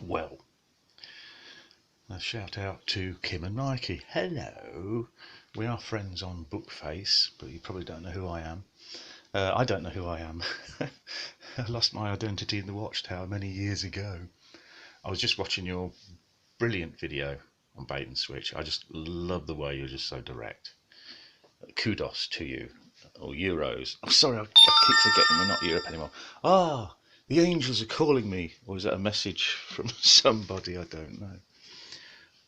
Well, a shout out to Kim and Nike. Hello. We are friends on Bookface, but you probably don't know who I am. I don't know who I am. I lost my identity in the Watchtower many years ago. I was just watching your brilliant video on bait and switch. I just love the way you're just so direct. Kudos to you. Or Euros. I'm sorry, I keep forgetting we're not Europe anymore. Ah, the angels are calling me. Or is that a message from somebody? I don't know.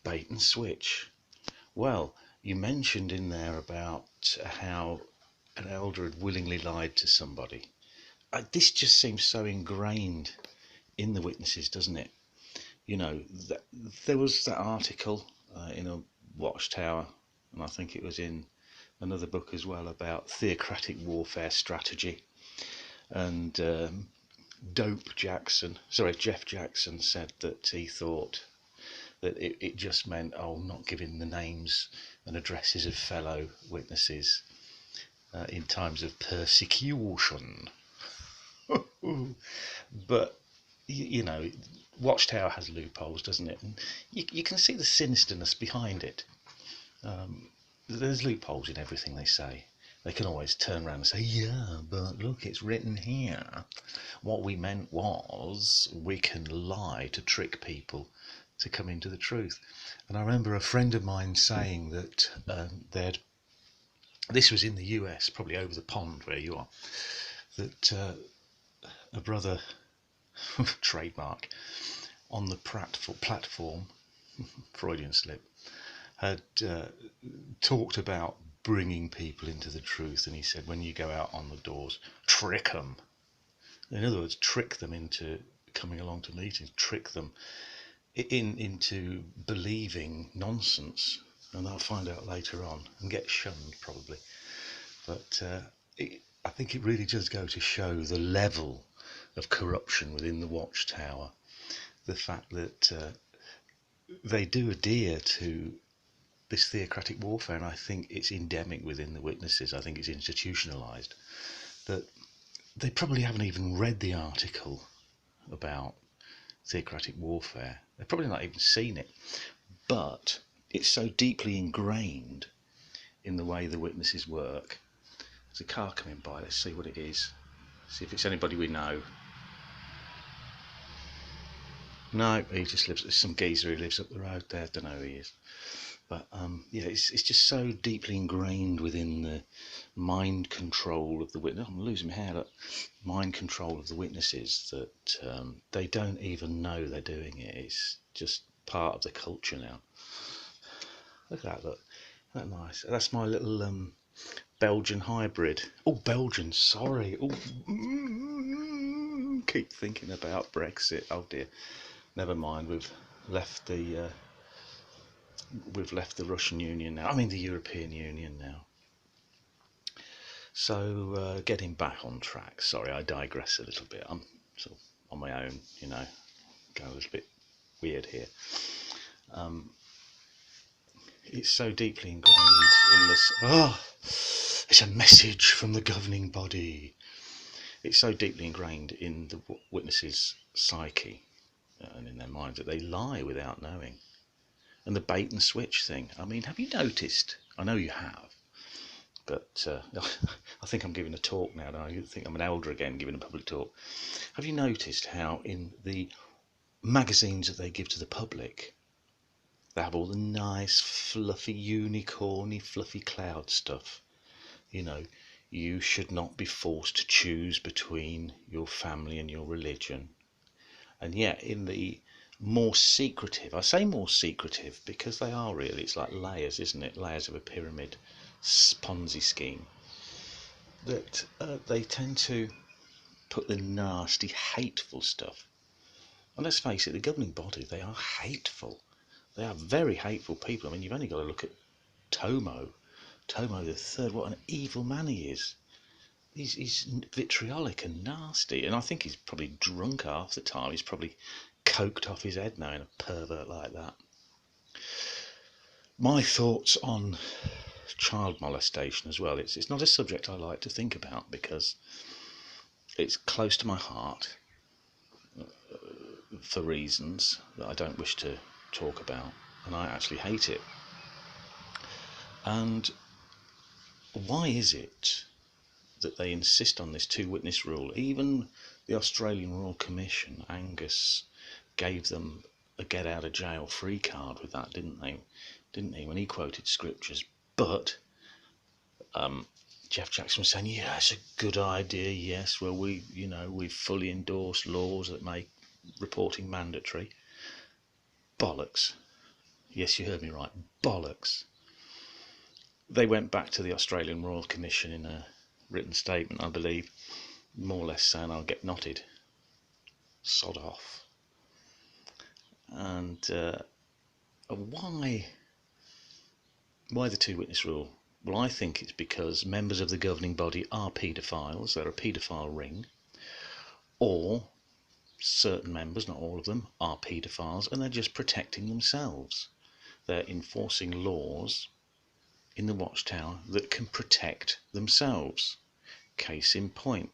Bait and switch. Well, you mentioned in there about how an elder had willingly lied to somebody. This just seems so ingrained in the witnesses, doesn't it? You know, there was that article in a Watchtower, and I think it was in another book as well, about theocratic warfare strategy. And Jeff Jackson said that he thought that it just meant, not giving the names and addresses of fellow witnesses in times of persecution. But, you know, Watchtower has loopholes, doesn't it? And you can see the sinisterness behind it. There's loopholes in everything they say. They can always turn around and say, yeah, but look, it's written here. What we meant was we can lie to trick people to come into the truth. And I remember a friend of mine saying that this was in the US, probably over the pond where you are, that a brother, trademark, on the platform, Freudian slip, had talked about bringing people into the truth, and he said, when you go out on the doors, trick them. In other words, trick them into coming along to meetings, trick them into believing nonsense, and they'll find out later on and get shunned probably. But I think it really does go to show the level of corruption within the Watchtower. The fact that they do adhere to this theocratic warfare, and I think it's endemic within the witnesses. I think it's institutionalized. That they probably haven't even read the article about theocratic warfare. They've probably not even seen it, but it's so deeply ingrained in the way the witnesses work. There's a car coming by. Let's see what it is. See if it's anybody we know. No, he just lives. There's some geezer who lives up the road there. I don't know who he is. But yeah, it's just so deeply ingrained within the mind control of the witness. I'm losing my hair. Look, mind control of the witnesses that they don't even know they're doing it. It's just part of the culture now. Look at that. Look, isn't that nice? That's my little Belgian hybrid. Oh, Belgian. Sorry. Oh, keep thinking about Brexit. Oh dear. Never mind. We've left the Russian Union now. I mean the European Union now. So getting back on track. Sorry, I digress a little bit. I'm sort of on my own, you know, going a little bit weird here. It's so deeply ingrained in this. It's a message from the governing body. It's so deeply ingrained in the witnesses' psyche and in their minds that they lie without knowing. And the bait and switch thing. I mean, have you noticed? I know you have, but I think I'm giving a talk now. I think I'm an elder again giving a public talk. Have you noticed how in the magazines that they give to the public, they have all the nice, fluffy, unicorny, fluffy cloud stuff? You know, you should not be forced to choose between your family and your religion. And yet in the more secretive, I say more secretive because they are really, it's like layers, isn't it? Layers of a pyramid Ponzi scheme. That they tend to put the nasty, hateful stuff. And let's face it, the governing body, they are hateful. They are very hateful people. I mean, you've only got to look at Tomo the third. What an evil man he is. He's vitriolic and nasty, and I think he's probably drunk half the time. He's probably coked off his head now in a pervert like that. My thoughts on child molestation as well. It's not a subject I like to think about because it's close to my heart. for reasons that I don't wish to talk about, and I actually hate it. And why is it that they insist on this two-witness rule? Even the Australian Royal Commission, Angus, gave them a get-out-of-jail-free card with that, didn't he, when he quoted scriptures? But Jeff Jackson was saying, yeah, it's a good idea, yes, well, we fully endorse laws that make reporting mandatory. Bollocks. Yes, you heard me right, bollocks. They went back to the Australian Royal Commission in a written statement, I believe, more or less saying, I'll get knotted. Sod off. And why the two-witness rule? Well, I think it's because members of the governing body are paedophiles, they're a paedophile ring, or certain members, not all of them, are paedophiles, and they're just protecting themselves. They're enforcing laws in the Watchtower that can protect themselves. Case in point,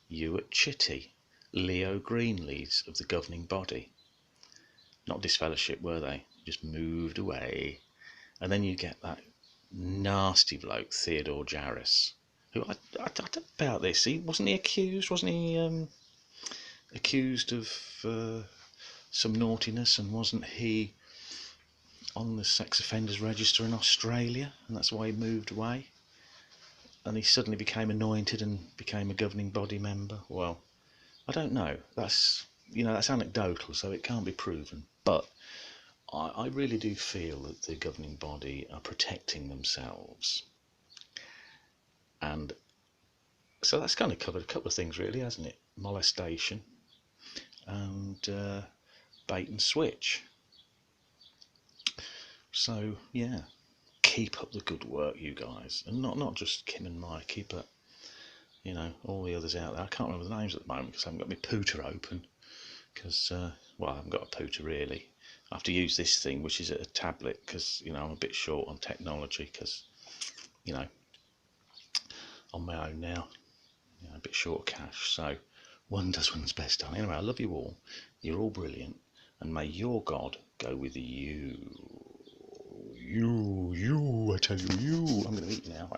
Ewart Chitty, Leo Greenlees of the governing body. Not disfellowship, were they? Just moved away. And then you get that nasty bloke, Theodore Jarris, who I don't know about this. Wasn't he accused? Wasn't he accused of some naughtiness? And wasn't he on the sex offenders register in Australia? And that's why he moved away. And he suddenly became anointed and became a governing body member. Well, I don't know. That's anecdotal, so it can't be proven. But I really do feel that the governing body are protecting themselves. And so that's kind of covered a couple of things, really, hasn't it? Molestation and bait and switch. So, yeah, keep up the good work, you guys. And not just Kim and Mikey, but, all the others out there. I can't remember the names at the moment because I haven't got my pooter open. Because, I haven't got a pooter, really. I have to use this thing, which is a tablet, because, I'm a bit short on technology, because, on my own now, a bit short of cash, so one does one's best, darling. Anyway, I love you all. You're all brilliant, and may your God go with you. I tell you, I'm going to eat now.